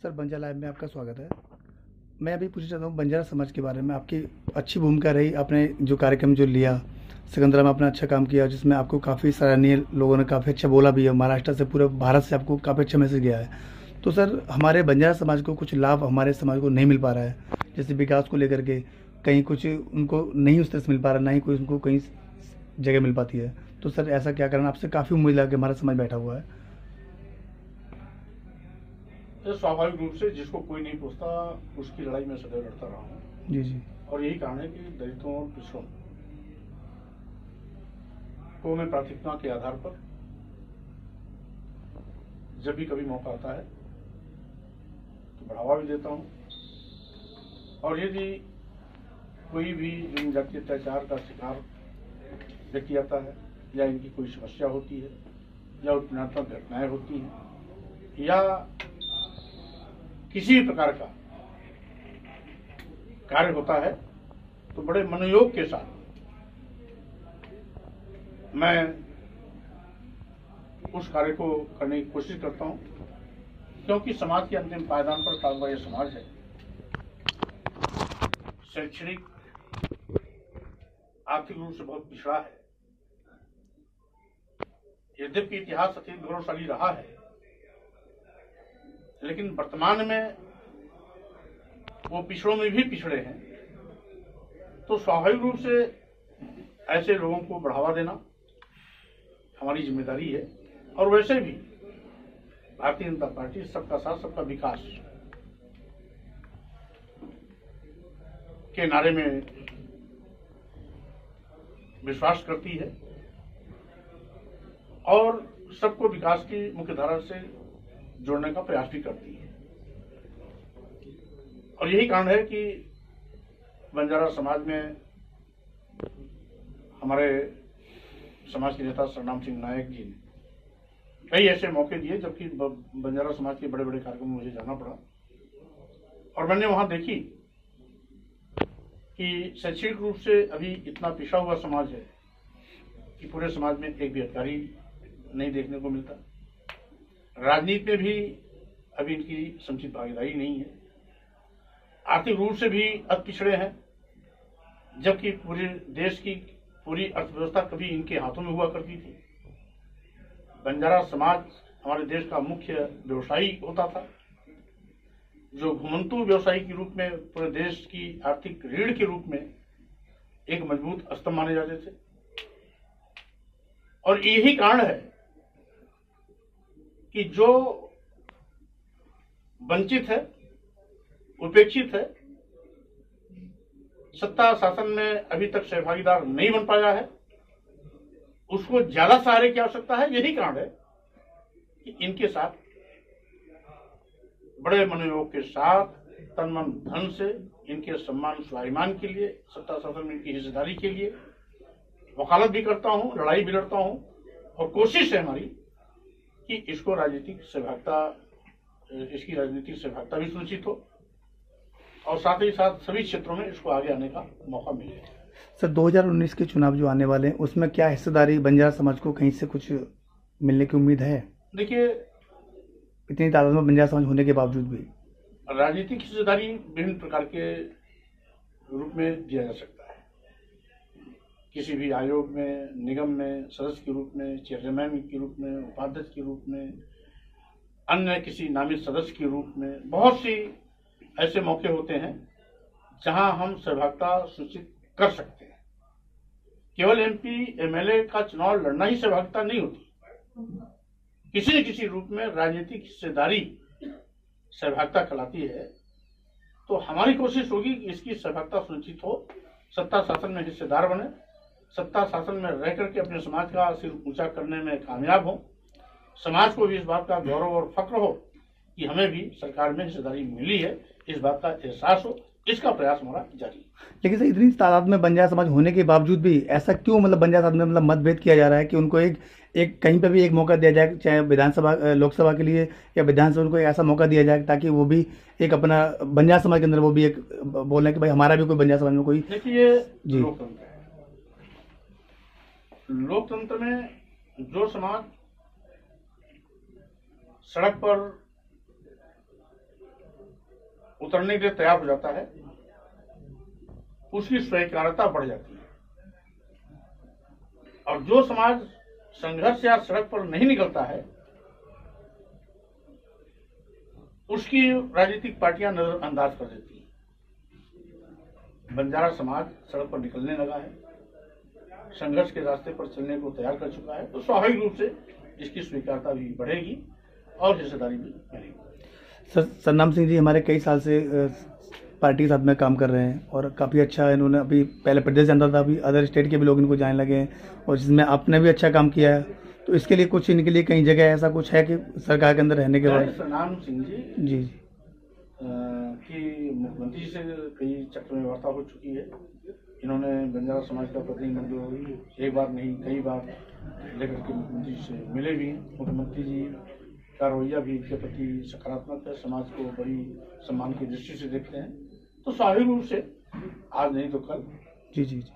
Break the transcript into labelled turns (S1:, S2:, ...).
S1: Sir, Banjara live में आपका स्वागत है। मैं अभी पूछना चाहता हूँ बंजारा समाज के बारे में। आपकी अच्छी भूमिका रही, आपने जो कार्यक्रम जो लिया सिकंदरा में, आपने अच्छा काम किया, जिसमें आपको काफ़ी सराहनीय लोगों ने काफ़ी अच्छा बोला भी है। महाराष्ट्र से, पूरे भारत से आपको काफ़ी अच्छा मैसेज गया है। तो सर, हमारे बंजारा समाज को कुछ लाभ हमारे समाज को नहीं मिल पा रहा है, जैसे विकास को लेकर के कहीं कुछ उनको नहीं उस तरह से मिल पा रहा, ना ही कोई उनको कहीं जगह मिल पाती है। तो सर, ऐसा क्या कारण? आपसे काफ़ी उम्मीद लगा कि हमारा समाज बैठा हुआ है।
S2: ये स्वाभाविक रूप से जिसको कोई नहीं पूछता उसकी लड़ाई मैं सदैव लड़ता रहा हूँ।
S1: जी जी।
S2: और यही कारण है कि दलितों और पिछड़ों को मैं प्राथमिकता के आधार पर जब भी कभी मौका आता है तो बढ़ावा भी देता हूँ। और यदि कोई भी जनजातीय अत्याचार का शिकार व्यक्ति आता है, या इनकी कोई समस्या होती है, या उत्पीड़नात्मक घटनाएं होती हैं, या किसी भी प्रकार का कार्य होता है, तो बड़े मनोयोग के साथ मैं उस कार्य को करने की कोशिश करता हूं, क्योंकि समाज के अंतिम पायदान पर खड़ा हुआ यह समाज है। शैक्षणिक, आर्थिक रूप से बहुत पिछड़ा है। यद्यपि इतिहास अत्यंत गौरवशाली रहा है, लेकिन वर्तमान में वो पिछड़ों में भी पिछड़े हैं। तो स्वाभाविक रूप से ऐसे लोगों को बढ़ावा देना हमारी जिम्मेदारी है। और वैसे भी भारतीय जनता पार्टी सबका साथ सबका विकास के नारे में विश्वास करती है और सबको विकास की मुख्य धारा से जोड़ने का प्रयास भी करती है। और यही कारण है कि बंजारा समाज में हमारे समाज के नेता सरनाम सिंह नायक जी ने कई ऐसे मौके दिए, जबकि बंजारा समाज के बड़े बड़े कार्यक्रम में मुझे जाना पड़ा। और मैंने वहां देखी कि शैक्षणिक रूप से अभी इतना पिछड़ा हुआ समाज है कि पूरे समाज में एक भी अधिकारी नहीं देखने को मिलता। राजनीति में भी अभी इनकी समुचित भागीदारी नहीं है। आर्थिक रूप से भी अति पिछड़े हैं, जबकि पूरे देश की पूरी अर्थव्यवस्था कभी इनके हाथों में हुआ करती थी। बंजारा समाज हमारे देश का मुख्य व्यवसायी होता था, जो घुमंतु व्यवसायी के रूप में पूरे देश की आर्थिक रीढ़ के रूप में एक मजबूत स्तंभ माने जाते थे। और यही कारण है कि जो वंचित है, उपेक्षित है, सत्ता शासन में अभी तक सहभागीदार नहीं बन पाया है, उसको ज्यादा सहारे की आवश्यकता है। यही कारण है कि इनके साथ बड़े मनोयोग के साथ, तन मन धन से इनके सम्मान स्वाभिमान के लिए, सत्ता शासन में इनकी हिस्सेदारी के लिए वकालत भी करता हूं, लड़ाई भी लड़ता हूं। और कोशिश है हमारी कि इसको राजनीतिक सहभागिता, इसकी राजनीतिक सहभागिता भी सुनिश्चित हो और साथ ही साथ सभी क्षेत्रों में इसको आगे आने का मौका मिले।
S1: सर, 2019 के चुनाव जो आने वाले हैं, उसमें क्या हिस्सेदारी बंजारा समाज को कहीं से कुछ मिलने की उम्मीद है?
S2: देखिए,
S1: इतनी तादाद में बंजारा समाज होने के बावजूद भी
S2: राजनीतिक हिस्सेदारी विभिन्न प्रकार के रूप में दिया जा सकता है। किसी भी आयोग में, निगम में सदस्य के रूप में, चेयरमैन के रूप में, उपाध्यक्ष के रूप में, अन्य किसी नामित सदस्य के रूप में, बहुत सी ऐसे मौके होते हैं जहां हम सहभागिता सूचित कर सकते हैं। केवल एमपी एमएलए का चुनाव लड़ना ही सहभागिता नहीं होती। किसी न किसी रूप में राजनीतिक हिस्सेदारी सहभागिता कहलाती है। तो हमारी कोशिश होगी कि इसकी सहभागिता सुनिश्चित हो, सत्ता शासन में हिस्सेदार बने, सत्ता शासन में रह करके अपने समाज का सिर ऊंचा करने में कामयाब हो, समाज को भी इस बात का गौरव और फक्र हो कि हमें भी सरकार में हिस्सेदारी मिली है, इस बात का एहसास हो। इसका प्रयास हमारा जारी है।
S1: लेकिन सर, इतनी तादाद में बंजारा समाज होने के बावजूद भी ऐसा क्यों, मतलब बंजारा समाज में मतलब मतभेद किया जा रहा है कि उनको एक एक कहीं पर भी एक मौका दिया जाए, चाहे विधानसभा, लोकसभा के लिए या विधानसभा, उनको एक ऐसा मौका दिया जाए ताकि वो भी एक अपना बंजारा समाज के अंदर वो भी एक बोले कि भाई हमारा भी कोई बंजारा समाज में कोई।
S2: देखिए,
S1: जी,
S2: लोकतंत्र है। लोकतंत्र में जो समाज सड़क पर उतरने के लिए तैयार हो जाता है, उसकी स्वीकार्यता बढ़ जाती है। और जो समाज संघर्ष या सड़क पर नहीं निकलता है, उसकी राजनीतिक पार्टियां नजरअंदाज कर देती हैं। बंजारा समाज सड़क पर निकलने लगा है, संघर्ष के रास्ते पर चलने को तैयार कर चुका है, तो स्वाभाविक रूप से इसकी स्वीकार्यता भी बढ़ेगी और हिस्सेदारी भी मिलेगी।
S1: सन्नाम सिंह जी हमारे कई साल से पार्टी के साथ में काम कर रहे हैं और काफ़ी अच्छा इन्होंने अभी पहले प्रदेश जानता था, अभी अदर स्टेट के भी लोग इनको जाने लगे हैं और जिसमें आपने भी अच्छा काम किया है। तो इसके लिए कुछ इनके लिए कहीं जगह ऐसा कुछ है कि सरकार के अंदर रहने के बाद?
S2: सन्नाम सिंह जी
S1: जी
S2: की मुख्यमंत्री जी से कई चक्र में वार्ता हो चुकी है। इन्होंने बंजारा समाज का प्रतिनिधिमंडल एक बार नहीं कई बार लेकर के मुख्यमंत्री जी से मिले भी। मुख्यमंत्री जी का रवैया भी इनके प्रति सकारात्मक है, समाज को बड़ी सम्मान की दृष्टि से देखते हैं। तो स्वाभाविक रूप से आज नहीं तो कल
S1: जी जी जी